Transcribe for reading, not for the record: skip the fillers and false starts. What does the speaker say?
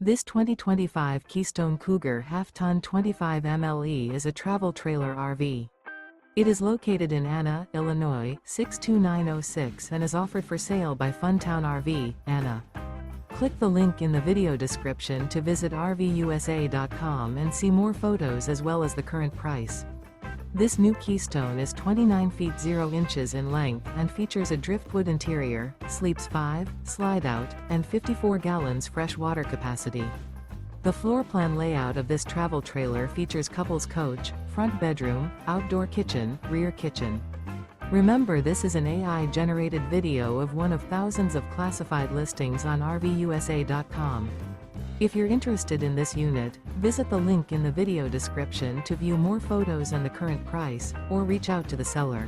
This 2025 Keystone Cougar Half-Ton 25 MLE is a travel trailer RV. It is located in Anna, Illinois, 62906 and is offered for sale by Funtown RV, Anna. Click the link in the video description to visit RVUSA.com and see more photos as well as the current price. This new Keystone is 29 feet 0 inches in length and features a driftwood interior, sleeps 5, slide-out, and 54 gallons fresh water capacity. The floor plan layout of this travel trailer features couples coach, front bedroom, outdoor kitchen, rear kitchen. Remember, this is an AI-generated video of one of thousands of classified listings on RVUSA.com. If you're interested in this unit, visit the link in the video description to view more photos and the current price, or reach out to the seller.